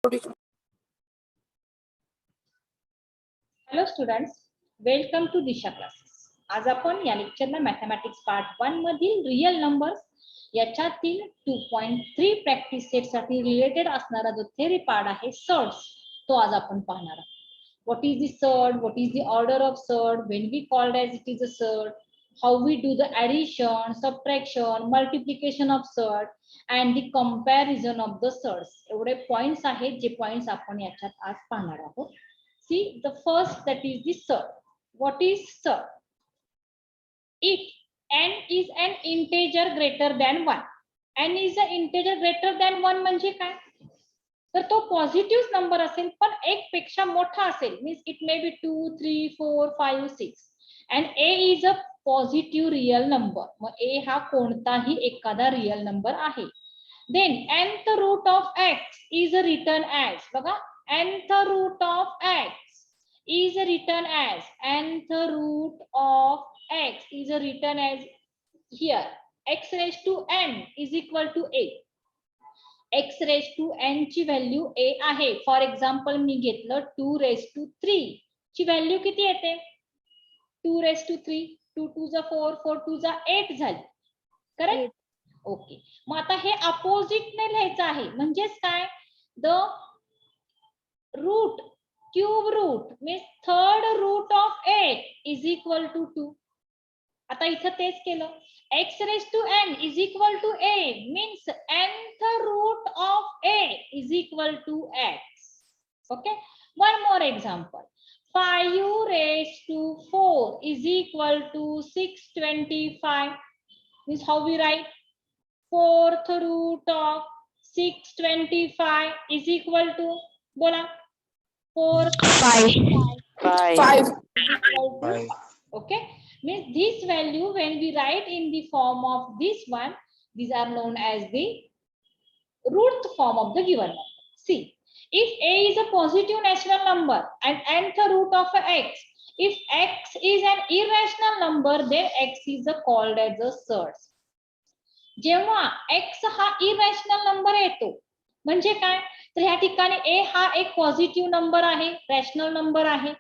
Hello students, welcome to Disha classes. आज आपण या लेक्चरला मॅथमॅटिक्स पार्ट 1 मधील रियल नंबर्स याच्यातील 2.3 प्रॅक्टिस सेट साठी रिलेटेड असणारा जो थेरी पार्ट आहे सर्ड्स, तो आज आपण पाहणार आहोत. What is the surd, what is the order of surd, when we called as it is a surd, how we do the addition, subtraction, multiplication of surd and the comparison of the surds. एवढे points आहेत जे points आपण याच्यात आज पाहणार आहोत. See the first, that is the surd. What is surd? If n is an integer greater than 1, n is an integer greater than 1 म्हणजे काय? तर तो पॉझिटिव्ह नंबर असेल पण एक पेक्षा मोठा असेल, means it may be 2 3 4 5 6 and a is a positive real number. मग a हा कोणताही एखादा रियल नंबर आहे. Then nth root of x is written as, बघा, nth root of x is written as, nth root of x is written as here x raised to n is equal to a. x raised to n ची value a आहे. For example मी घेतलं 2 raised to 3 ची value किती येते? 2 raised to 3, 2 2 जा 4, 4 2 जा 8 झाली. Correct? Okay. मग आता हे अपोजिट ने लिहायचं आहे, म्हणजेच काय? The root, cube root means third root of 8 is equal to 2. आता इथं तेच केलं. x raised to n is equal to a means nth root of a is equal to x. Okay, one more example. 5 raised to 4 is equal to 625. Means how we write? Fourth root of 625 is equal to, bola, 5. Okay, means this value when we write in the form of this one, these are known as the root form of the given number. See, if a is a positive natural number and nth root of x, if x is an irrational number, then x is called as a surd. जेव्हा x हा irrational number येतो म्हणजे काय? तर ह्या ठिकाणी a हा एक पॉझिटिव्ह नंबर आहे, रॅशनल नंबर आहे.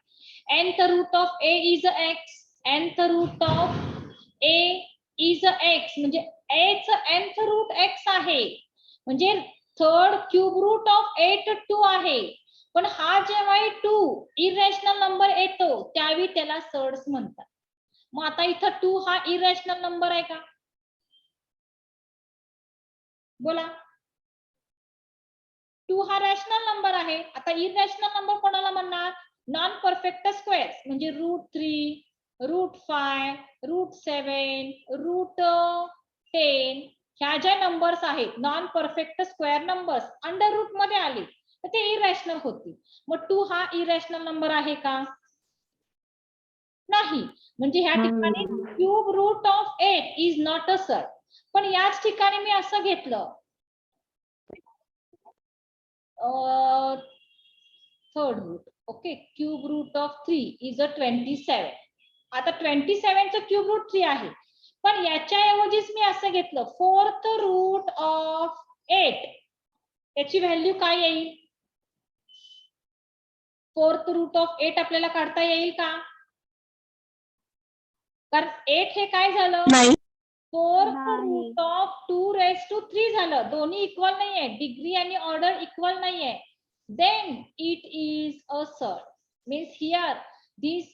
nth root of a is x, nth root of a is x म्हणजे a च nth root x आहे, म्हणजे थर्ड क्यूब रूट ऑफ 8 2 आहे. पण हा जेव्हा 2 इरेशनल नंबर येतो त्यावेळी त्याला सर्ड्स म्हणतात. मग आता इथं 2 हा इरेशनल नंबर आहे का? बोला. 2 हा रॅशनल नंबर आहे. आता इरेशनल नंबर कोणाला म्हणणार? नॉन परफेक्ट स्क्वेअर्स म्हणजे √3, √5, √7, √10 ह्या ज्या नंबर्स आहेत non perfect square numbers under root मध्ये आले तर ते इरेशनल होतील. मग 2 हा इरेशनल नंबर आहे का? नाही. म्हणजे ह्या ठिकाणी cube root of 8 is not a surd. पण याच ठिकाणी मी असं घेतलं third root, okay, cube root of 3 is a 27. आता 27 चं क्यूब रूट 3 आहे, पण याच्याऐवजीच मी असं घेतलं फोर्थ रूट ऑफ 8. याची व्हॅल्यू काय येईल? फोर्थ रूट ऑफ 8 आपल्याला काढता येईल का? कारण 8 हे काय झालं? नाही. Fourth root of 2 raised to 3 झालं. दोन्ही इक्वल नाहीये, डिग्री आणि ऑर्डर इक्वल नाहीये. Then it is a surd. Means here this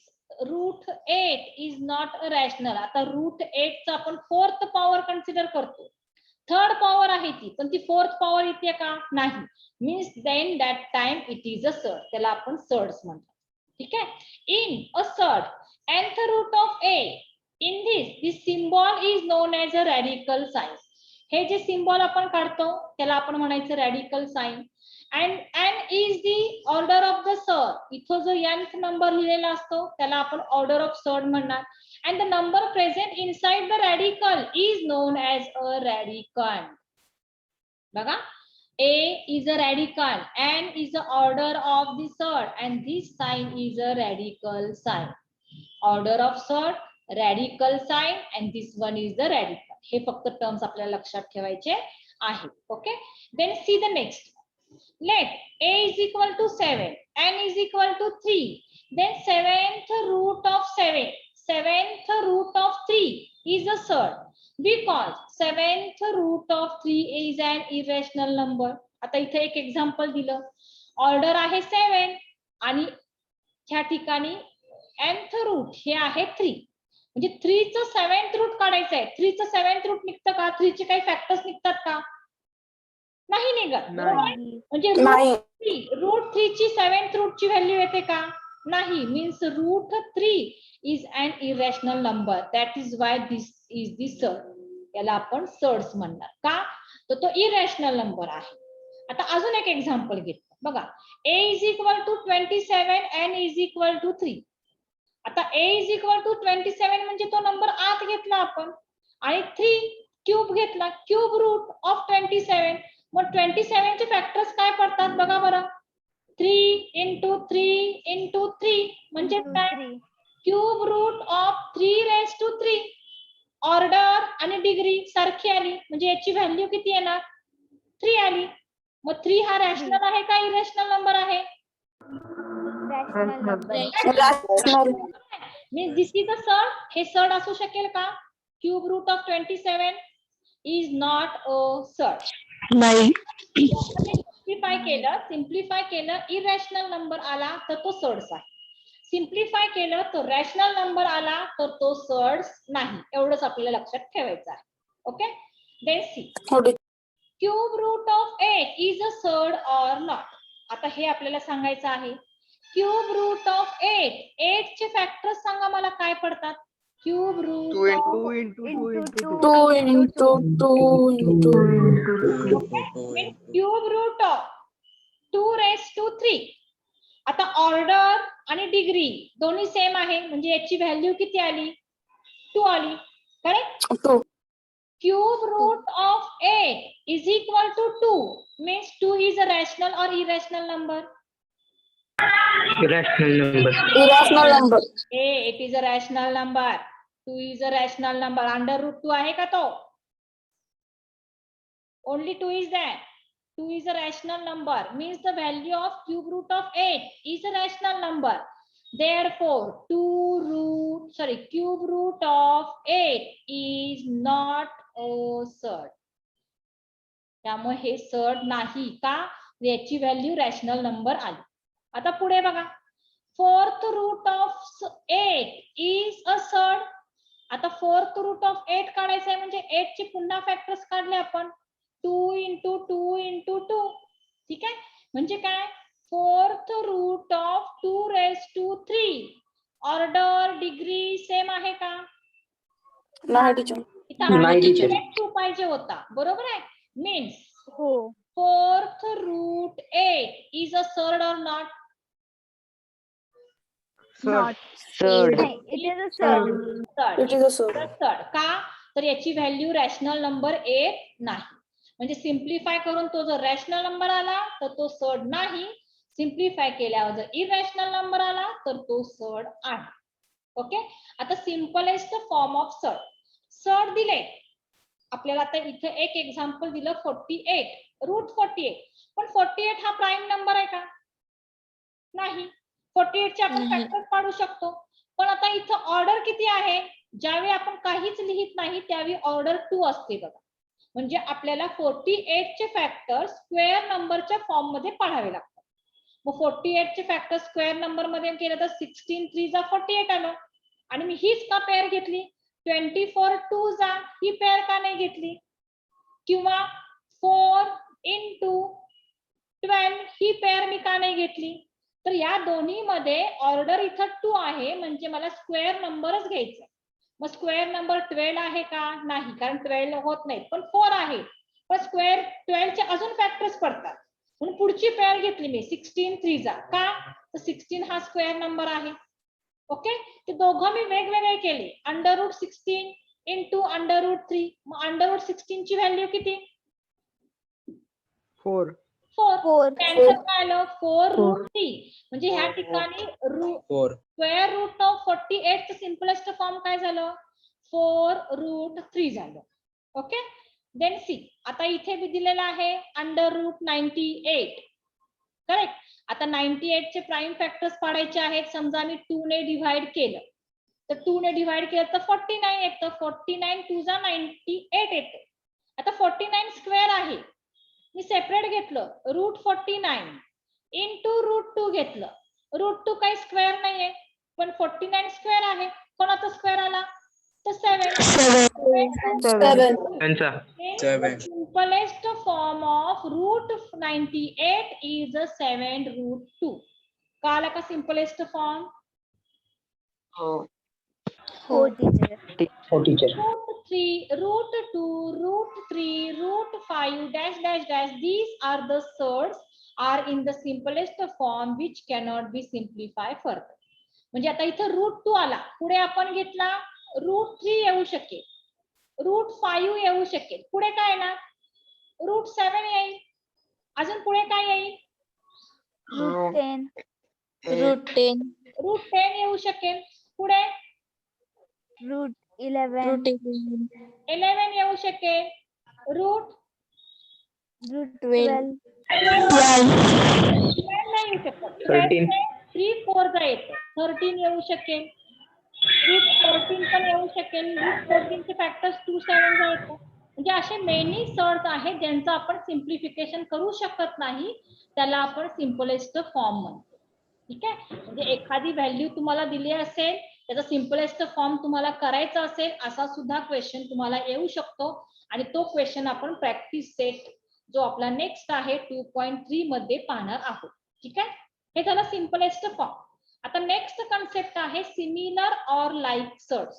root 8 is not a rational. आता रूट 8 चा आपण फोर्थ पॉवर कन्सिडर करतो. थर्ड पॉवर आहे ती, पण ती फोर्थ पॉवर येते का? नाही. Means then that time it is a surd. त्याला आपण सर्ड्स म्हणतो. ठीक आहे. In a surd nth root of a, in this symbol is known as a radical sign. हे जे सिम्बॉल आपण काढतो त्याला आपण म्हणायचं radical sign. and n is the order of the surd. इथं जो nth नंबर लिहिलेला असतो त्याला आपण ऑर्डर ऑफ सर्ड म्हणणार. and the number present inside the radical is known as a radicand. बघा, a is a radical, n is the order of the surd and this sign is a radical sign. Order of surd, radical sign and this one is the radical. हे फक्त terms आपल्याला लक्षात ठेवायचे आहेत. Okay, then see the next. Let a is equal to 7, n is equal to 3, then seventh root of 3 is a surd because seventh root of 3 is an irrational number. आता इथे एक example दिलं, order आहे 7 आणि ह्या ठिकाणी nth route हे आहे 3, म्हणजे 3 चं 7th रूट काढायचं आहे. 3 चं 7th रूट निघतं का? 3 चे काही फॅक्टर्स निघतात का? नाही निघत. म्हणजे रूट 3 ची 7th रूट ची व्हॅल्यू येते का? नाही. Means root 3 is an irrational number. That is why this is the surd. याला आपण सर्ड्स म्हणणार का? तर तो इरेशनल नंबर आहे. आता अजून एक एक्झाम्पल घेतो बघा. a is equal to 27, n is equal to 3. आता a इज इक्वल टू 27 म्हणजे तो नंबर आत घेतला आपण आणि 3 क्यूब घेतला, क्यूब रूट ऑफ 27. मग 27 चे फॅक्टर्स काय पडतात बघा बरं. 3 into 3 into 3 म्हणजे काय? Cube root of 3 raised to 3. Order आणि डिग्री सारखी आली म्हणजे याची व्हॅल्यू किती येणार? 3 आली. मग 3 हा रॅशनल आहे का इरेशनल नंबर आहे? Means this is a surd. हे सर्ड असू शकेल का? Cube root of 27 is not a surd. नाही. सिम्प्लिफाय केलं इरॅशनल नंबर आला तर तो सर्ड्स आहे. सिम्प्लिफाय केलं तर रॅशनल नंबर आला तर तो सर्ड्स नाही. एवढंच आपल्याला लक्षात ठेवायचं आहे. Okay. Then C. Cube root of 8 is a surd or not. आता हे आपल्याला सांगायचं आहे. क्यूब रूट ऑफ 8 चे फॅक्टर्स सांगा मला काय पडतात. Cube root 2 into 2 cube root of 2 raised to 3. आता ऑर्डर आणि डिग्री दोन्ही सेम आहे म्हणजे याची व्हॅल्यू किती आली? 2 आली. Correct. Cube root of 8 is equal to 2 means 2 is a rational or irrational number? Irrational number. It is a rational number. 2 is a rational number. Under root 2 आहे का तो? Only 2 is there. 2 is a rational number means the value of cube root of 8 is a rational number. Therefore, cube root of 8 is not a surd. त्यामुळे हे surd नाही का? याची value rational number आली. आता पुढे बघा. Fourth root of 8 is a surd. आता फोर्थ रूट ऑफ 8 काढायचं आहे म्हणजे 8 चे पुन्हा फॅक्टर्स काढले आपण. 2 into 2 into 2. ठीक आहे. म्हणजे काय? Fourth root of 2 raised to 3. Order degree same आहे का? नाही टीचर. नाही टीचर. 2 पाहिजे होता. बरोबर आहे. Means fourth root 8 is a surd or not? Surd. It is a surd. का? तर याची व्हॅल्यू रॅशनल नंबर 8 नाही. म्हणजे सिम्प्लिफाय करून तो जर रॅशनल नंबर आला तर तो सर्ड नाही. सिम्प्लिफाय केल्यावर जर इरॅशनल नंबर आला तर तो सर्ड आहे. ओके. आता simplest form of surd. Surd दिले आपल्याला. आता इथे एक एक्झाम्पल दिलं 48 रूट 48. पण 48 हा प्राईम नंबर आहे का? नाही. 48 चे आपण फॅक्टर्स काढू शकतो. पण आता इथं ऑर्डर किती आहे? ज्यावेळी आपण काहीच लिहित नाही त्यावेळी ऑर्डर 2 असते बघा. म्हणजे आपल्याला 48 चे फॅक्टर स्क्वेअर नंबरच्या फॉर्म मध्ये पाहावे लागतात. मग 48 चे फॅक्टर स्क्वेअर नंबर मध्ये केलं तर 16 3 जा 48 आलं. आणि मी हीच का पेअर घेतली? 24 2 जा ही पेअर का नाही घेतली? किंवा 4 into 12 ही पेअर मी का नाही घेतली? तर या दोन्ही मध्ये ऑर्डर इथं 2 आहे म्हणजे मला स्क्वेअर नंबरच घ्यायचा. मग स्क्वेअर नंबर 12 आहे का? नाही, कारण 12 होत नाही. पण 4 आहे. पण स्क्वेअर 12 चे अजून फॅक्टर्स पडतात म्हणून पुढची पेअर घेतली मी 16 3 जा. का? तर 16 हा स्क्वेअर नंबर आहे. ओके. ते दोघं मी वेगवेगळे केले. Under root 16 into under root 3. मग अंडर रूट 16 ची व्हॅल्यू किती? 4. कॅन्सल काय आलं? 4 रूट 3. म्हणजे ह्या ठिकाणी स्क्वेअर रूट ऑफ 48 चं सिम्पलेस्ट फॉर्म काय झालं? 4 रूट 3 झालं. ओके. Then C. आता इथे बी दिलेला आहे √98. करेक्ट. आता 98 चे प्राईम फॅक्टर्स पाडायचे आहेत. समजा मी 2 ने डिव्हाइड केलं तर 2 ने डिव्हाइड केलं तर 49 येतं. 49 2 जा 98 येतं. आता 49 स्क्वेअर आहे, मी सेपरेट घेतलं √49 इंटू √2 घेतलं. √2 काही स्क्वेअर नाहीये पण 49 स्क्वेअर आहे. कोणाचा स्क्वेअर आला तर 7. 7. Simplest form of √98 is 7√2. कळालं का सिंपलेस्ट फॉर्म? हो teacher. √3, √2, √3, √5 dash dash dash. These are the surds are in the simplest form which cannot be simplified further. म्हणजे आता इथं √2 आला, पुढे आपण घेतला √3 येऊ शकेल, √5 येऊ शकेल, पुढे काय येणार √7 येईल, अजून पुढे काय येईल √10. √10 येऊ शकेल, पुढे √11. 11 येऊ शकेल, √12. 12 नाही येऊ शकत, 3 4 जा येतं, 13 येऊ शकेल, √14 पण येऊ शकेल, √14 चे फॅक्टर्स 2 7 जा येतं. म्हणजे असे मेनी सर्ट्स आहेत ज्यांचं आपण सिम्प्लिफिकेशन करू शकत नाही, त्याला आपण सिम्पलेस्ट फॉर्म म्हणतो. ठीक आहे. म्हणजे एखादी व्हॅल्यू तुम्हाला दिली असेल, त्याचा सिम्पलेस्ट फॉर्म तुम्हाला करायचा असेल, असा सुद्धा क्वेश्चन तुम्हाला येऊ शकतो आणि तो क्वेश्चन आपण प्रॅक्टिस सेट जो आपला नेक्स्ट आहे 2.3 मध्ये पाहणार आहोत. ठीक आहे. हे झालं सिम्पलेस्ट फॉर्म. आता नेक्स्ट कन्सेप्ट आहे सिमिलर ऑर लाईक सर्ट्स.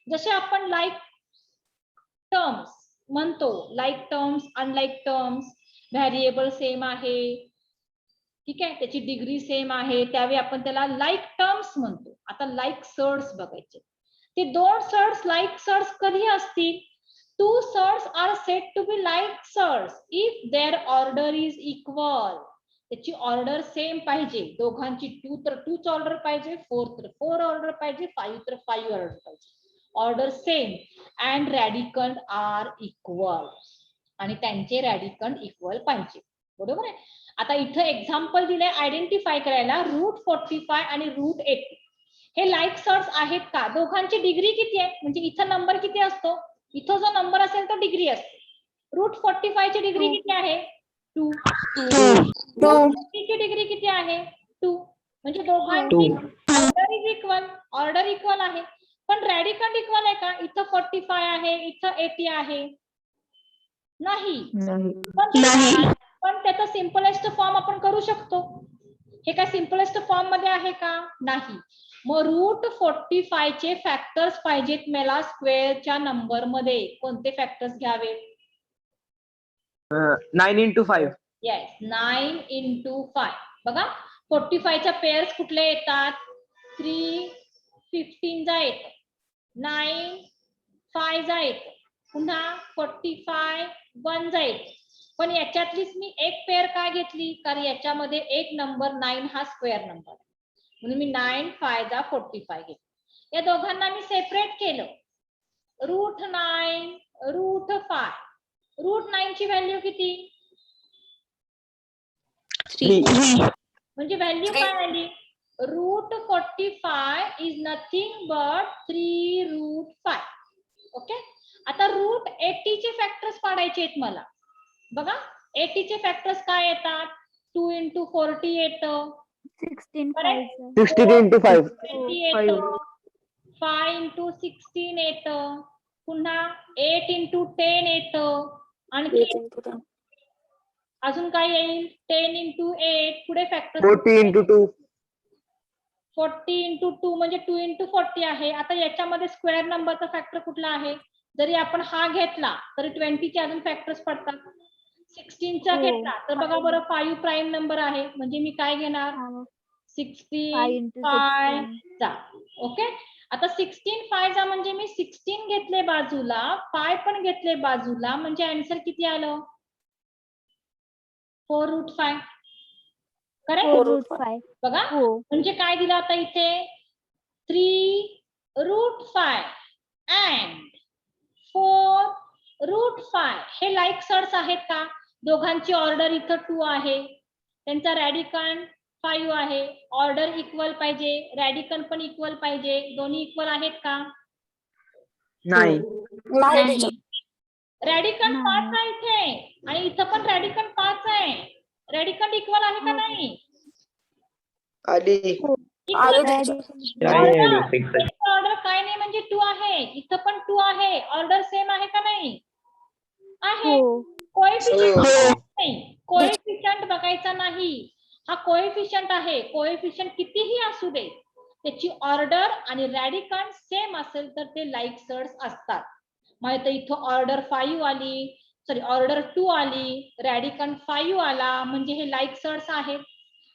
जसे आपण लाईक टर्म्स म्हणतो, like terms, unlike terms, variable same आहे, ठीक आहे, त्याची डिग्री सेम आहे, त्यावेळी आपण त्याला लाईक टर्म्स म्हणतो. आता लाईक सर्ट्स बघायचे. ते दोन सर्ट्स लाईक सर्ट्स कधी असतील? Two surds are said to be like surds if their order is equal. त्याची ऑर्डर सेम पाहिजे, दोघांची 2 तर 2च ऑर्डर पाहिजे, 4 तर 4 ऑर्डर पाहिजे, 5 तर 5 ऑर्डर पाहिजे, order same and radicand are equal, आणि त्यांचे रॅडिकंड इक्वल पाहिजे. बरोबर आहे. आता इथं एक्झाम्पल दिलंय आयडेंटिफाय करायला √45 आणि √80. हे लाईक सर्ट्स आहेत का? दोघांची डिग्री किती आहे? म्हणजे इथं नंबर किती असतो? इथं जो नंबर असेल तो डिग्री असते. √45 ची डिग्री किती आहे? 2. ची डिग्री किती आहे? 2. म्हणजे दोघांची order is equal, order equal आहे. पण रॅडिकंड इक्वल आहे का? इथं 45 आहे, इथं 80 आहे, नाही. पण त्याचा सिम्पलेस्ट फॉर्म आपण करू शकतो. हे काय सिम्पलेस्ट फॉर्म मध्ये आहे का? नाही. मग √45 चे फॅक्टर्स पाहिजेत मला स्क्वेअरच्या नंबर मध्ये. कोणते फॅक्टर्स घ्यावे? 9 into 5. Yes, 9 into 5. बघा 45 च्या पेअर्स कुठले येतात? 3 15 जा येत, 9 5 जा येत, पुन्हा 45 1 जा येत. पण याच्यातलीच मी एक पेअर काय घेतली? कारण याच्यामध्ये एक नंबर 9 हा स्क्वेअर नंबर, म्हणून मी 9 5 जा 45 घेतली. या दोघांना मी सेपरेट केलं, √9 √5. √9 ची व्हॅल्यू किती? 3. म्हणजे व्हॅल्यू काय आली? √45 इज नथिंग बट 3√5. ओके. आता √80 चे फॅक्टर्स पाडायचे आहेत मला. बघा 80 चे फॅक्टर्स काय येतात? 2 into 40 येतं, 16 into 5. 20 येतं, 5 into 16 येतं, पुन्हा 8 into 10 येतं, आणखी अजून काय येईल? 10 into 8. पुढे फॅक्टर 40 into 2. 40 into 2 म्हणजे 2 into 40 आहे. आता याच्यामध्ये स्क्वेअर नंबरचा फॅक्टर कुठला आहे? जरी आपण हा घेतला तरी 20 चे अजून फॅक्टर्स पडतात. 16 चा घेतला तर बघा बरं 5 प्राईम नंबर आहे, म्हणजे मी काय घेणार? 16 चा. ओके. आता 16 5 चा म्हणजे मी 16 घेतले बाजूला, 5 पण घेतले बाजूला, म्हणजे आन्सर किती आलं? 4√5. करेक्ट. 4√5. बघा म्हणजे काय दिलं आता इथे? 3√5 and 4 √5 हे लाईक सर्ट्स आहेत का? दोघांची ऑर्डर इथं 2 आहे, त्यांचा रॅडिकन 5 आहे, ऑर्डर इक्वल पाहिजे, रॅडिकन पण इक्वल पाहिजे, दोन्ही इक्वल आहेत का? नाही. रॅडिकन नाही. 5 आहे इथे आणि इथं पण रॅडिकन 5 आहे. रॅडिकन इक्वल आहे का नाही? आली. ऑर्डर काय नाही म्हणजे 2 आहे, इथं पण 2 आहे, ऑर्डर सेम आहे का नाही? आहे. कोएफिशियंट बघायचा नाही, हा कोएफिशियंट आहे. कोएफिशियंट कितीही असू दे, त्याची ऑर्डर आणि रॅडिकन सेम असेल तर ते लाईक सर्ट्स असतात. मग इथं ऑर्डर 5 आली, सॉरी ऑर्डर 2 आली, रॅडिकन 5 आला, म्हणजे हे लाईक सर्ट्स आहेत,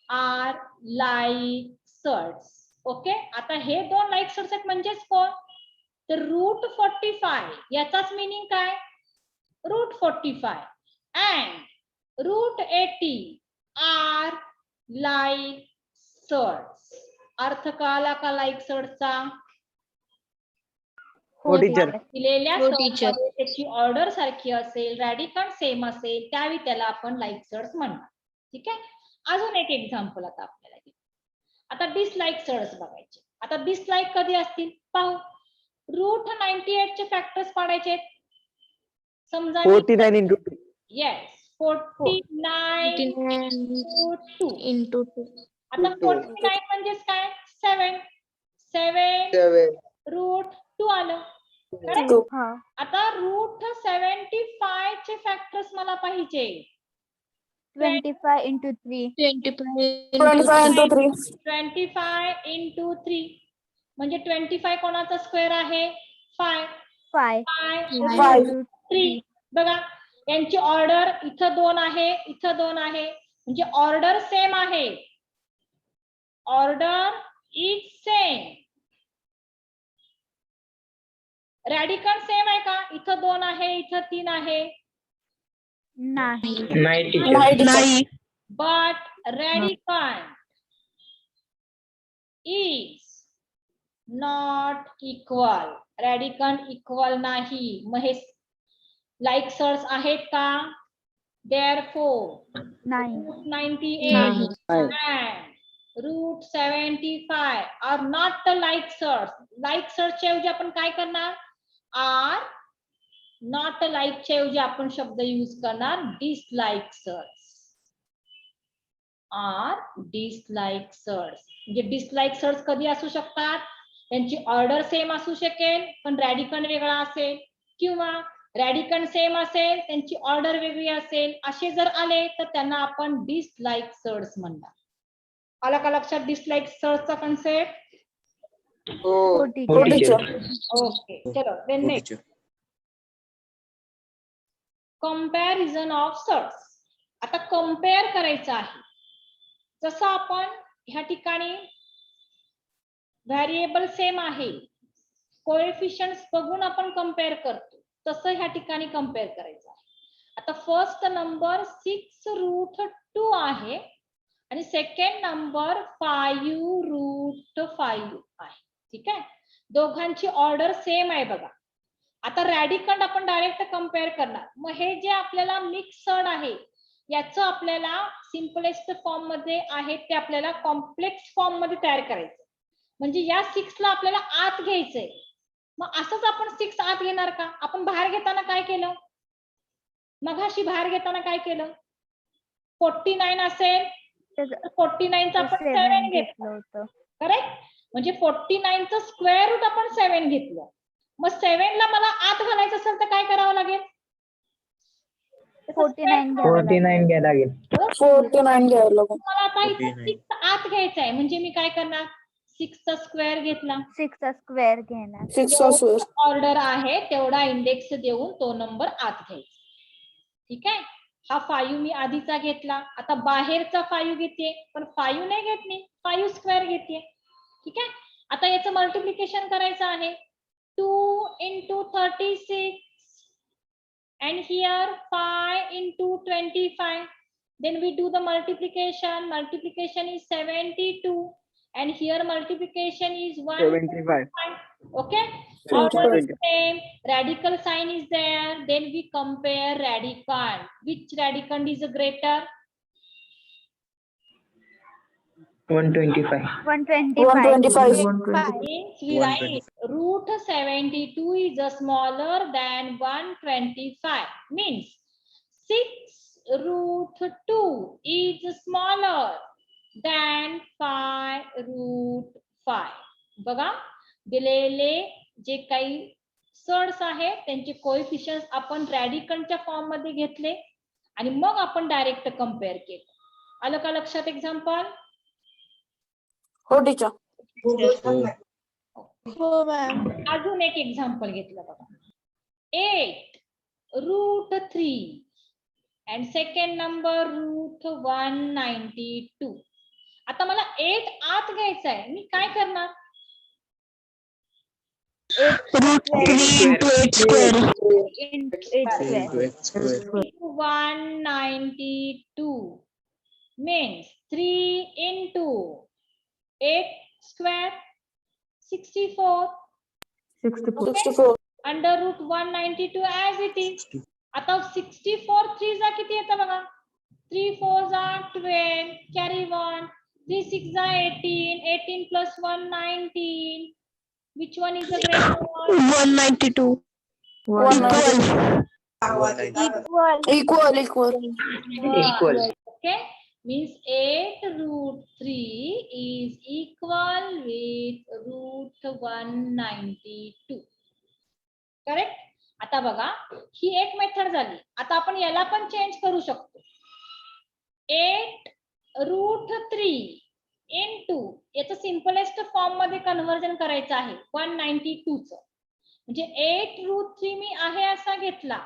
आर लाईक सर्ट्स. ओके, आता हे दोन लाईक सर्ट्स आहेत म्हणजेच कोण? तर √45 याचाच मिनिंग काय? √45 and √80 are like सर्ट्स. अर्थ कळाला का लाईक सर्ट्सचा? हो टीचर. दिलेल्या हो, सर्ट्समध्ये त्याची ऑर्डर सारखी असेल, रॅडिकन सेम असेल, त्यावेळी त्याला आपण लाईक सर्ट्स म्हणणार. ठीक आहे. अजून एक एक्झाम्पल आता आपल्याला घे. आता डिसलाईक सर्ट्स बघायचे. आता डिसलाईक कधी असतील पाहू. √98 चे फॅक्टर्स पाडायचे. समजा 49 into 2. Yes 49 into 2. आता 49 म्हणजेच काय? 7 √2 आलं. आता √75 चे फॅक्टर्स मला पाहिजे. 25 into 3. 25 into 3 म्हणजे 25 कोणाचा स्क्वेअर आहे? 5. 5 3. बघा यांची ऑर्डर इथं 2 आहे, इथं 2 आहे, म्हणजे ऑर्डर सेम आहे. Order is same. Radicand same आहे का? इथं 2 आहे, इथं 3 आहे. नाही. But radicand is not equal. Radicand equal नाही. मग हे लाईक सर्ट्स आहेत का? Therefore, नाही. √98 and √75 are not the like surds. Like सर्ट्सच्या ऐवजी आपण काय करणार? आर नॉट लाईकच्या ऐवजी आपण शब्द यूज करणार dislike surds. Are dislike surds. म्हणजे डिसलाईक सर्ट्स कधी असू शकतात? त्यांची ऑर्डर सेम असू शकेल पण रॅडिकन वेगळा असेल, किंवा रॅडिकन सेम असेल त्यांची ऑर्डर वेगळी असेल. असे जर आले तर त्यांना आपण डिसलाईक सर्ट्स म्हणणार. आला का लक्षात डिसलाईक सर्ट्सचा कन्सेप्ट? हो टीचर. ओके चलो then next. Comparison of surds. आता कंपेअर करायचं आहे. जसं आपण ह्या ठिकाणी व्हेरिएबल सेम आहे, कोएफिशियंट्स बघून आपण कंपेअर करतो, तसं ह्या ठिकाणी कंपेअर करायचं आहे. आता फर्स्ट नंबर 6√2 आहे आणि सेकंड नंबर 5√5 आहे. ठीक आहे. दोघांची ऑर्डर सेम आहे बघा. आता रॅडिकन आपण डायरेक्ट कंपेअर करणार. मग हे जे आपल्याला मिक्सड आहे याचं आपल्याला सिम्पलेस्ट फॉर्म मध्ये आहे ते आपल्याला कॉम्प्लेक्स फॉर्म मध्ये तयार करायचं. म्हणजे या 6 ला आपल्याला आत घ्यायचंय. मग असंच आपण 6 आत घेणार का? आपण बाहेर घेताना काय केलं? मगाशी बाहेर घेताना काय केलं? 49 असेल तर 49 चा आपण 7 घेतलं होतं. करेक्ट. म्हणजे 49 चं स्क्वेअर रूट आपण 7 घेतलं. मग 7 ला मला आत घालायचं असेल तर काय करावं लागेल? 49 घ्यायला लागेल. मला आता इथं 6 आत घ्यायचं आहे, म्हणजे मी काय करणार? 6 चा स्क्वेअर घेतला. 6 चा स्क्वेअर घेणार. ऑर्डर आहे तेवढा इंडेक्स देऊन तो नंबर आत घ्यायचा. ठीक आहे. हा 5 मी आधीचा घेतला. आता बाहेरचा 5 घेते, पण 5 नाही घेत मी, 5 स्क्वेअर घेते. ठीक आहे. आता याचं मल्टिप्लिकेशन करायचं आहे. 2 into 36 and here 5 into 25. Then we do the multiplication. Multiplication is 72 and here multiplication is 75. Okay, order is same, radical sign is there, then we compare radicand. Which radicand is greater? 125. 125. Means we write root 72 is smaller than 125. Means 6 root 2 is smaller than 5 root 5. बघा, दिलेले जे काही shirts आहेत त्यांचे कोएफिशियंट्स आपण रॅडिकंडच्या form मध्ये घेतले आणि मग आपण डायरेक्ट कंपेअर केलं. आलं का लक्षात एक्झाम्पल? हो टीचर. हो मॅम. अजून एक एक्झाम्पल घेतलं बघा. 8 root 3 and second number root 192. आता मला 8 आत घ्यायचा आहे, मी काय करणार? into 8 square. 192 means 3 into 8 square 64. 64. Under root 192 as it is. आता 64 3 जा किती येतं बघा? 3 4 जा 12, carry 1, 3 6 जा 18, 18 plus 1 19. Which one is the greater one? 192. Equal. Equal. Okay, means 8 root 3 is equal with root 192. Correct? आता बघा, ही एक मेथड झाली. आता आपण याला पण चेंज करू शकतो. 8 root 3 into याचं सिम्पलेस्ट फॉर्म मध्ये कन्व्हर्जन करायचं आहे 192 चं. म्हणजे 8 root 3 मी आहे असा घेतला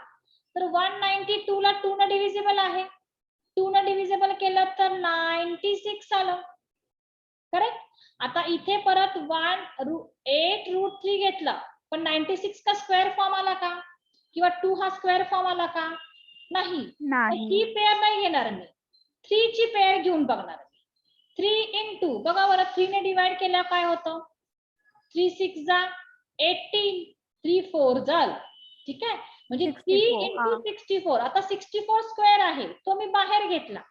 तर 192 ला 2 न डिव्हिजिबल आहे. 2 न डिव्हिजिबल केलं तर 96 आलं. करेक्ट? आता इथे परत 8 root 3 घेतला पण 96 का स्क्वेअर फॉर्म आला का? किंवा 2 हा स्क्वेअर फॉर्म आला का? नाही. ही पेअर नाही घेणार मी, 3 ची पेअर घेऊन बघणार. 3 into बघा बरं, 3 ने डिवाइड केलं काय होतं? 3 6 जा 18, 3 4 झालं. ठीक आहे, म्हणजे 3 into 64. आता 64 स्क्वेअर आहे तो मी बाहेर घेतला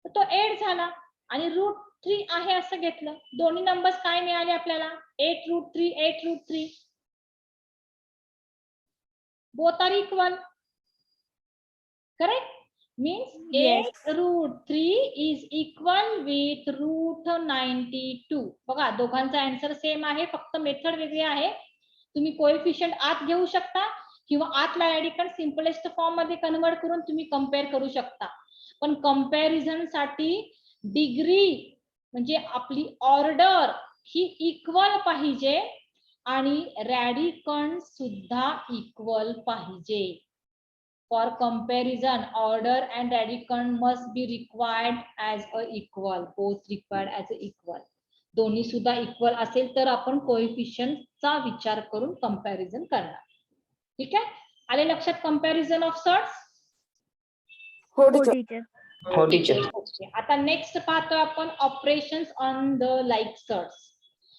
तर तो 8 झाला आणि रूट 3 आहे असं घेतलं. दोन्ही नंबर्स काय मिळाले आपल्याला? 8 root 3, 8 root 3. Both are equal. Correct? Means Yes. 8 root 3 is equal with root 92. बघा, दोघांचा आन्सर सेम आहे, फक्त मेथड वेगळी आहे. तुम्ही कोएफिशियंट आत घेऊ शकता किंवा आतला रॅडिकल सिम्पलेस्ट फॉर्म मध्ये कन्वर्ट करून तुम्ही कंपेअर करू शकता. पण कंपॅरिझन साठी डिग्री म्हणजे आपली ऑर्डर ही इक्वल पाहिजे आणि रॅडिकल सुद्धा इक्वल पाहिजे. For comparison, order and radicand must be required as a equal. Both required as a equal. दोन्ही सुद्धा इक्वल असेल तर आपण कोएफिशियंट चा विचार करून कंपॅरिझन करणार. ठीक आहे, आले लक्षात कंपॅरिझन ऑफ सर्ट्स? हो टीचर. हो टीचर. ओके, आता नेक्स्ट पाहतो आपण operations on the like surds.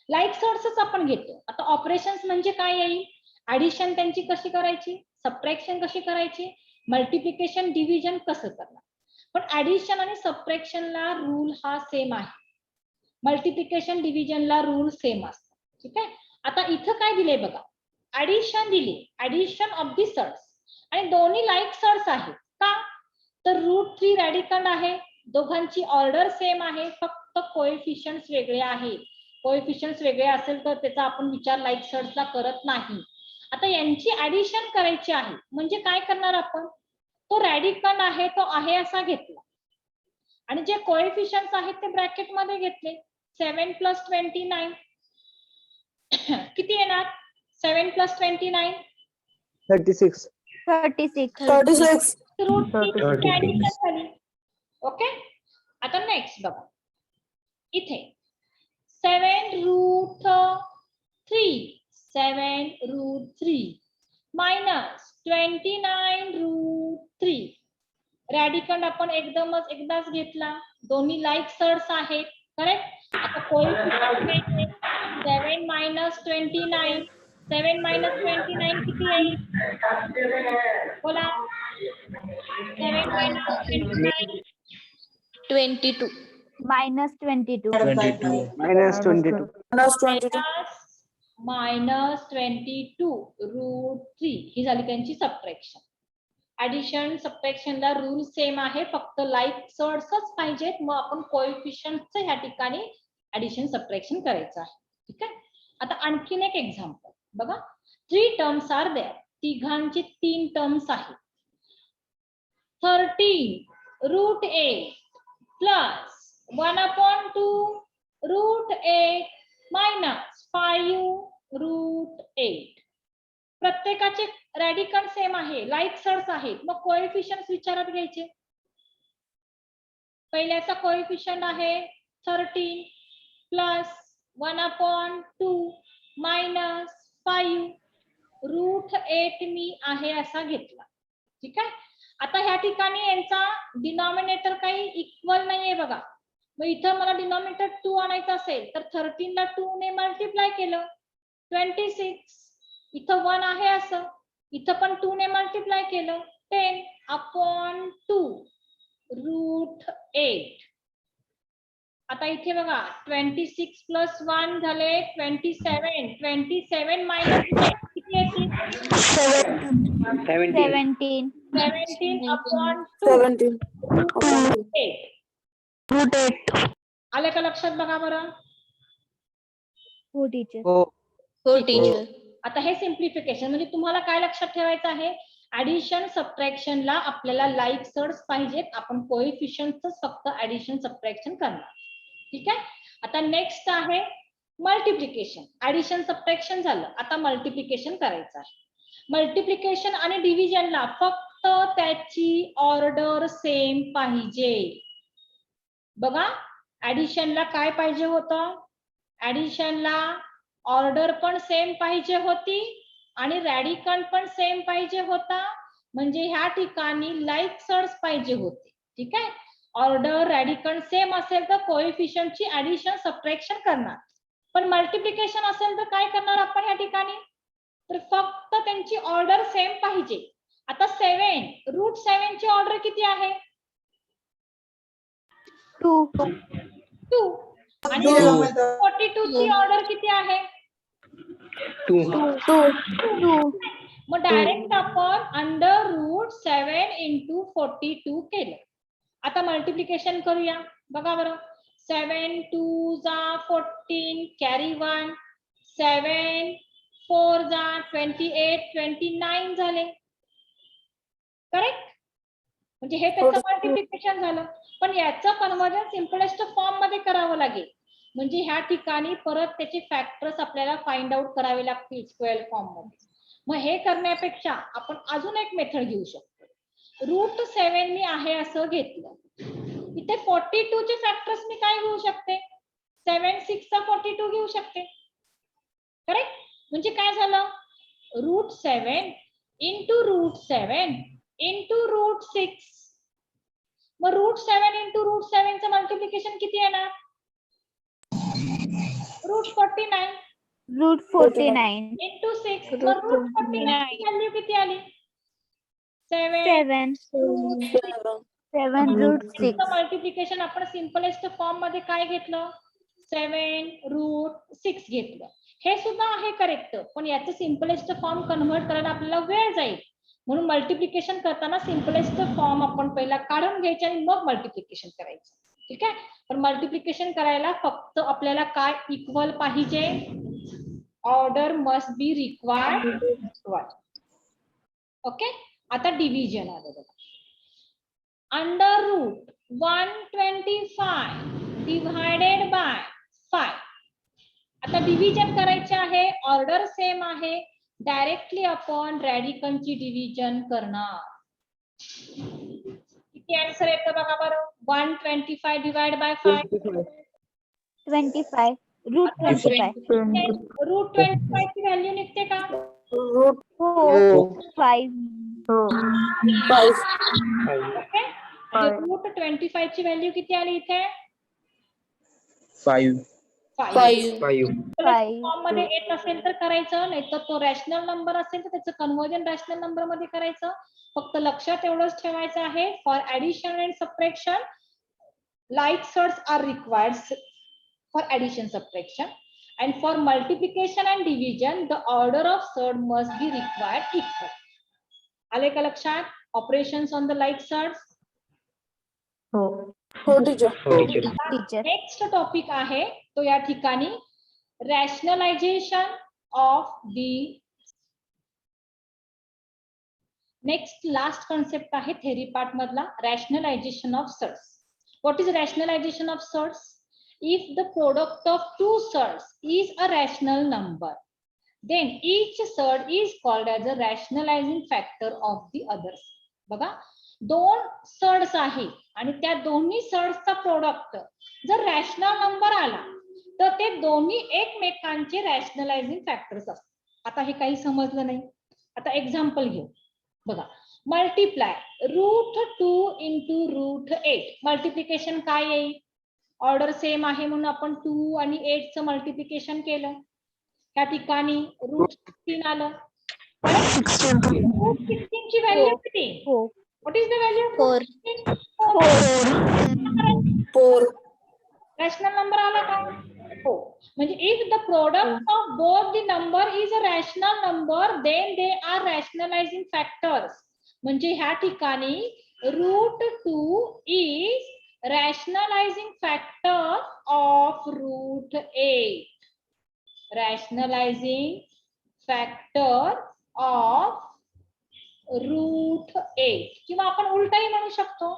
Like सर्ट्सच आपण घेतो. आता ऑपरेशन्स म्हणजे काय येईल? ऍडिशन त्यांची कशी करायची, सबट्रॅक्शन कशी करायची, मल्टिप्लिकेशन डिव्हिजन कसं करणार. पण ऍडिशन आणि सबट्रॅक्शनला रूल हा सेम आहे, मल्टिप्लिकेशन डिव्हिजनला रूल सेम असतो. ठीक आहे, आता इथं काय दिले बघा, ऍडिशन दिली, ऍडिशन ऑफ दी सर्ट्स आणि दोन्ही लाईक सर्ट्स आहेत. का तर रूट 3 रॅडिकंड आहे, दोघांची ऑर्डर सेम आहे, फक्त कोएफिशियंट्स वेगळे आहे. कोएफिशियंट्स वेगळे असेल तर त्याचा आपण विचार लाईक सर्ट्सला करत नाही. आता यांची ऍडिशन करायची आहे म्हणजे काय करणार आपण? तो रॅडिकल आहे तो आहे असा घेतला आणि जे कोएफिशियंट्स आहेत ते ब्रॅकेट मध्ये घेतले. 7 plus 29 किती येणार? 7 plus 29 36. रूट 3 ऍडिशन झाली. ओके, आता नेक्स्ट बघा, इथे 7 root 3 minus 29 root 3. रॅडिकंड आपण एकदाच घेतला, दोन्ही लाईक सर्ट्स आहेत करेक्ट. आता कोएफिशियंट 7 मायनस 29. 7 मायनस 29 किती येईल? बोला. 7 minus 29 22. minus 22. minus 22. Minus 22 root 3 ही झाली त्यांची सबट्रॅक्शन. ऍडिशन सबट्रॅक्शनला रूल सेम आहे, फक्त लाईक सर्ट्सच पाहिजेत. मग आपण कोएफिशियंटचं ह्या ठिकाणी ऍडिशन सबट्रॅक्शन करायचं आहे. ठीक आहे. आता आणखीन एक एक्झाम्पल बघा. 3 टर्म्स आर देअर. तिघांची 3 टर्म्स आहेत. 13 root 8 plus 1/2 root 8 minus 5 root 8. प्रत्येकाचे रॅडिकल सेम आहे, लाईक सर्स आहेत. मग कोएफिशियंट विचारात घ्यायचे. पहिल्याचा कोएफिशियंट आहे 13 प्लस 1/2 मायनस 5 रूट 8 मी आहे असा घेतला. ठीक आहे. आता ह्या ठिकाणी यांचा डिनॉमिनेटर काही इक्वल नाहीये बघा. मग इथं मला डिनॉमिनेटर 2 आणायचं असेल तर 13 ला 2 ने मल्टिप्लाय केलं 26. इथं 1 आहे असं, इथं पण 2 ने मल्टिप्लाय केलं 10/2 रूट 8. आता इथे बघा 26 प्लस 1 झाले 27. 27 मायनस किती येतील? 17. 17/2 रूट 8. Root 8. आलं का लक्षात? बघा बरं. हो टीचर. हो teacher. आता हे सिम्प्लिफिकेशन म्हणजे तुम्हाला काय लक्षात ठेवायचं आहे? ऍडिशन सबट्रॅक्शनला आपल्याला लाईक सर्स पाहिजेत. आपण कोएफिशियंटच फक्त ऍडिशन सबट्रॅक्शन करणार. ठीक आहे. आता नेक्स्ट आहे मल्टिप्लिकेशन. ऍडिशन सबट्रॅक्शन झालं, आता मल्टिप्लिकेशन करायचं आहे. मल्टिप्लिकेशन आणि डिव्हिजनला फक्त त्याची ऑर्डर सेम पाहिजे. बघा ऍडिशनला काय पाहिजे होतं? ऍडिशनला ऑर्डर पण सेम पाहिजे होती आणि रॅडिकल पण सेम पाहिजे होता. म्हणजे ह्या ठिकाणी लाईक सर्स पाहिजे होते. ठीक आहे. ऑर्डर रॅडिकल सेम असेल तर कोएफिशियंटची ऍडिशन सबट्रॅक्शन करणार. पण मल्टिप्लिकेशन असेल तर काय करणार आपण ह्या ठिकाणी? तर फक्त त्यांची ऑर्डर सेम पाहिजे. आता 7 रूट 7 ची ऑर्डर किती आहे? 2. 2. आणि 42 ची ऑर्डर किती आहे? 2. मग डायरेक्ट आपण अंडर रूट 7 इंटू 42 केलं. आता मल्टिप्लिकेशन करूया. बघा बरं. 7 2 जा 14 कॅरी 1. 7 4 जा 28 29 झाले. करेक्ट. म्हणजे हे त्याचं मल्टिप्लिकेशन झालं. पण याचं कन्वर्जन सिम्पलेस्ट फॉर्म मध्ये करावं लागेल. म्हणजे ह्या ठिकाणी परत त्याचे फॅक्टर्स आपल्याला फाइंड आउट करावे लागतील स्क्वेअर फॉर्म मध्ये. मग हे करण्यापेक्षा आपण अजून एक मेथड घेऊ शकतो. रूट 7 मी आहे असं घेतलं. इथे 42 चे फॅक्टर्स मी काय घेऊ शकते? 7 6 चा 42 घेऊ शकते. करेक्ट. म्हणजे काय झालं? Root 7 into root 7 into root 6. मग रूट 7 इंटू रूट 7 चं मल्टिप्लिकेशन किती येणार? Root 49 Root 49. इंटू 6. मग रूट 49 ची व्हॅल्यू किती आली? 7. 7 root 6. मल्टिप्लिकेशन आपण सिम्पलेस्ट फॉर्म मध्ये काय घेतलं? 7 रूट 6 घेतलं. हे सुद्धा आहे करेक्ट. पण याचं सिम्पलेस्ट फॉर्म कन्व्हर्ट करायला आपल्याला वेळ जाईल. म्हणून मल्टिप्लिकेशन करताना सिम्पलेस्ट फॉर्म आपण पहिला काढून घ्यायचे आणि मग मल्टिप्लिकेशन करायचं. ठीक आहे. पण मल्टिप्लिकेशन करायला फक्त आपल्याला काय इक्वल पाहिजे? Order must be required. Okay. आता डिव्हिजन आलं बघा. Under root 125 divided by 5. आता डिव्हिजन करायचे आहे, ऑर्डर सेम आहे. डायरेक्टली आपण रॅडिकलची डिव्हिजन करणार. किती आन्सर येतं बघा बरं? 125 डिवाइड बाय 5. 25. Root 25. रूट 25 ची व्हॅल्यू निघते का? हो. 5. ओके. रूट 25 ची व्हॅल्यू किती आली इथे? 5. 5. 5. फॉर्म मध्ये येत असेल तर करायचं, नाही तर तो रॅशनल नंबर असेल तर त्याचं कन्व्हर्जन रॅशनल नंबर मध्ये करायचं. फक्त लक्षात एवढंच ठेवायचं आहे, for addition and subtraction like surds are required for addition subtraction, and for multiplication and division the order of surd must be required equal. आले का लक्षात? Operations on the like surds. हो टीचर. टीचर. नेक्स्ट टॉपिक आहे तो या ठिकाणी rationalization of the. Next last concept आहे theory part मधला, rationalization of surds. What is rationalization of surds? If the product of two surds is a rational number, then each surd is called as a rationalizing factor of the others. बघा, दोन surds आहे आणि त्या दोन्ही सर्ड्सचा product जर rational number आला तर ते दोन्ही एकमेकांचे रॅशनलायझिंग फॅक्टर्स असतात. आता हे काही समजलं नाही, आता एक्झाम्पल घेऊ. बघा, मल्टिप्लाय √2 into √8. मल्टिप्लिकेशन काय येईल? ऑर्डर सेम आहे म्हणून आपण 2 आणि 8 चं मल्टिप्लिकेशन केलं. त्या ठिकाणी √16 आलं. √16 ची व्हॅल्यू किती? What is the value? 4. Rational number आला का? हो. म्हणजे if the product of both the number is a rational number then they are rationalizing factors. म्हणजे ह्या ठिकाणी √2 is rationalizing factor of √8. Rationalizing factor of √8 किंवा आपण उलटाही म्हणू शकतो,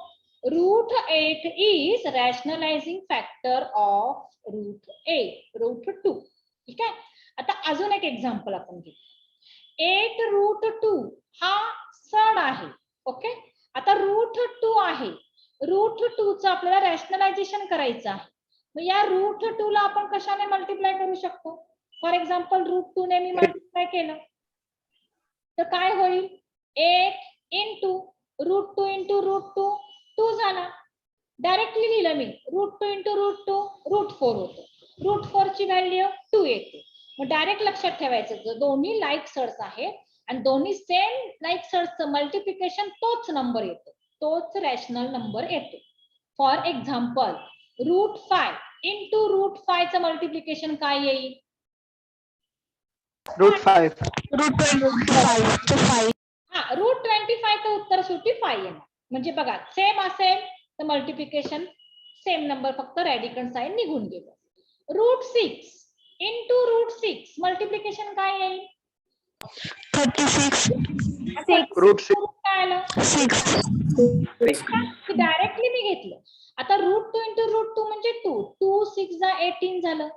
√8 is rationalizing factor of √2. ठीक आहे. आता अजून एक एक्झाम्पल आपण घेऊ. 8√2 हा सर्ड आहे. ओके. आता √2 आहे, √2 चं आपल्याला रॅशनलायझेशन करायचं आहे. मग या √2 ला आपण कशाने मल्टिप्लाय करू शकतो? फॉर एक्झाम्पल √2 ने मी मल्टिप्लाय केलं तर काय होईल? 8 into √2 into √2 2 झाला. डायरेक्टली लिहिलं मी, √2 into √2 √4 होतं. √4 ची व्हॅल्यू 2 येते. मग डायरेक्ट लक्षात ठेवायचं, जर दोन्ही लाईक सर्ड्स आहेत आणि दोन्ही सेम लाईक सर्ड्सचं मल्टिप्लिकेशन तोच नंबर येतो, तोच रॅशनल नंबर येतो. फॉर एक्झाम्पल √5 into √5 चं मल्टिप्लिकेशन काय येईल? √5. हा, √25 चं उत्तर शेवटी 5 येणार. म्हणजे बघा, सेम असेल तर मल्टिप्लिकेशन सेम नंबर, फक्त रॅडिकल साइन निघून गेलं. √6 into √6 मल्टिप्लिकेशन काय येईल? 36. काय आलं? डायरेक्टली मी घेतलं. आता √2 into √2 म्हणजे 2. 2 6 जा 18 झालं.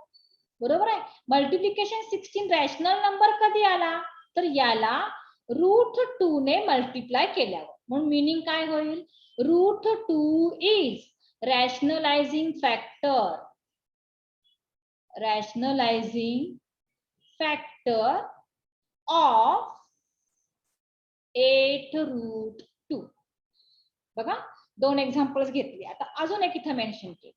बरोबर आहे. मल्टिप्लिकेशन 16 रॅशनल नंबर कधी आला? तर याला √2 ने मल्टिप्लाय केल्यावर. म्हणून मीनिंग काय होईल? √2 is rationalising factor. Rationalising factor of 8√2. बघा, दोन एक्झाम्पल्स घेतले. आता अजून एक इथं मेन्शन केलं.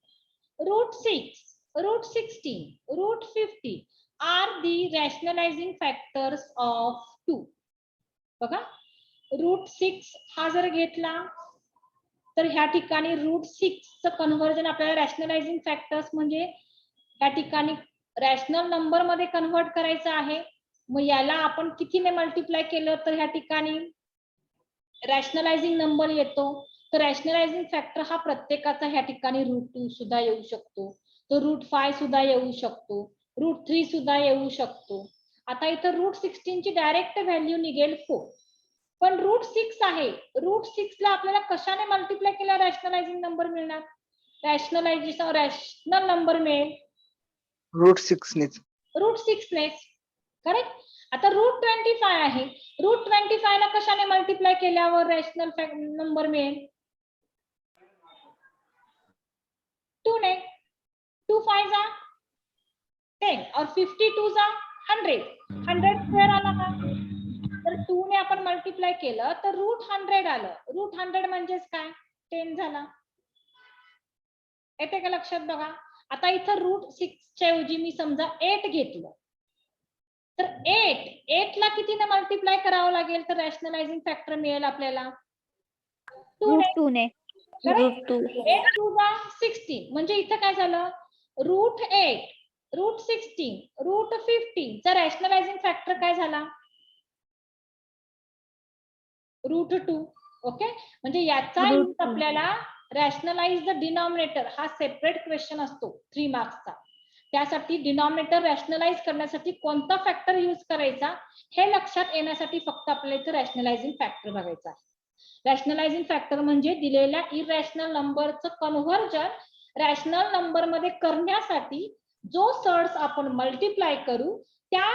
√6, √16, √50 are the rationalising factors of 2. बघा, √6 हा जर घेतला तर ह्या ठिकाणी √6 चं कन्व्हर्जन आपल्याला रॅशनलायझिंग फॅक्टर्स म्हणजे या ठिकाणी रॅशनल नंबर मध्ये कन्व्हर्ट करायचं आहे. मग याला आपण कितीने मल्टिप्लाय केलं तर ह्या ठिकाणी रॅशनलायझिंग नंबर येतो. तर रॅशनलायझिंग फॅक्टर हा प्रत्येकाचा ह्या ठिकाणी √2 सुद्धा येऊ शकतो, तो √5 सुद्धा येऊ शकतो, √3 सुद्धा येऊ शकतो. आता इथं √16 ची डायरेक्ट व्हॅल्यू निघेल 4. पण √6 आहे, √6 ला आपल्याला कशाने मल्टिप्लाय केला रॅशनलायझिंग नंबर मिळणार? रॅशनल नंबर मिळेल √6 ने. √6 ने. करेक्ट. आता √25 आहे, √25 ला कशाने मल्टिप्लाय केल्यावर रॅशनल नंबर मिळेल? 2 ने. 2 5 जा 10 और 52 जा 100. 100 स्क्वेअर आला का? तर 2 ने आपण मल्टिप्लाय केलं तर √100 आलं. √100 म्हणजेच काय? 10 झाला. येते का लक्षात? बघा, आता इथं रूट 6 च्या ऐवजी मी समजा 8 घेतलं तर 8 ला कितीने मल्टिप्लाय करावं लागेल तर रॅशनलायझिंग फॅक्टर मिळेल आपल्याला 2 रूट ने. 2 ने. रूट 2. 8 2 जा 16 म्हणजे इथं काय झालं रूट 8 रूट 16 रूट 15 चा रॅशनलायझिंग फॅक्टर काय झाला रूट 2. ओके म्हणजे याचा Root यूज 2. आपल्याला रॅशनलाइज द डिनॉमिनेटर हा सेपरेट क्वेश्चन असतो 3 मार्क्सचा. त्यासाठी डिनॉमिनेटर रॅशनलाइज करण्यासाठी कोणता फॅक्टर यूज करायचा हे लक्षात येण्यासाठी फक्त आपल्याला इथे रॅशनलायझिंग फॅक्टर बघायचा आहे. रॅशनलायझिंग फॅक्टर म्हणजे दिलेल्या इरॅशनल नंबरचं कन्व्हर्जन रॅशनल नंबर मध्ये करण्यासाठी जो सर्ड्स आपण मल्टिप्लाय करू त्या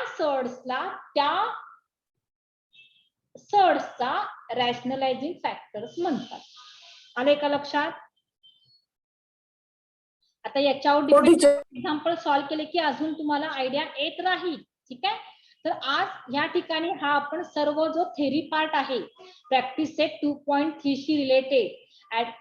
सर्ड्सचा रॅशनलायझिंग फॅक्टर्स म्हणतात. आले का लक्षात? आता याच्यावर एक्झाम्पल सॉल्व्ह केले की अजून तुम्हाला आयडिया येत राहील. ठीक आहे. तर आज या ठिकाणी हा आपण सर्व जो थेरी पार्ट आहे practice set 2.3 she related at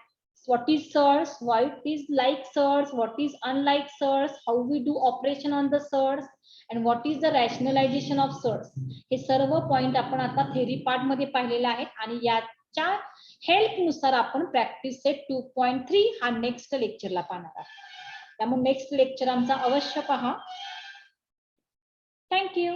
what is surds, what is like surds, what is unlike surds, how we do operation on the surds and what is the rationalization of surds, हे सर्व point आपण आता theory part मध्ये पाहिलेले आहेत आणि याच्या help नुसार आपण प्रॅक्टिस सेट 2.3 हा नेक्स्ट लेक्चरला पाहणार आहोत. त्यामुळे नेक्स्ट लेक्चर आमचा अवश्य पहा. थँक्यू.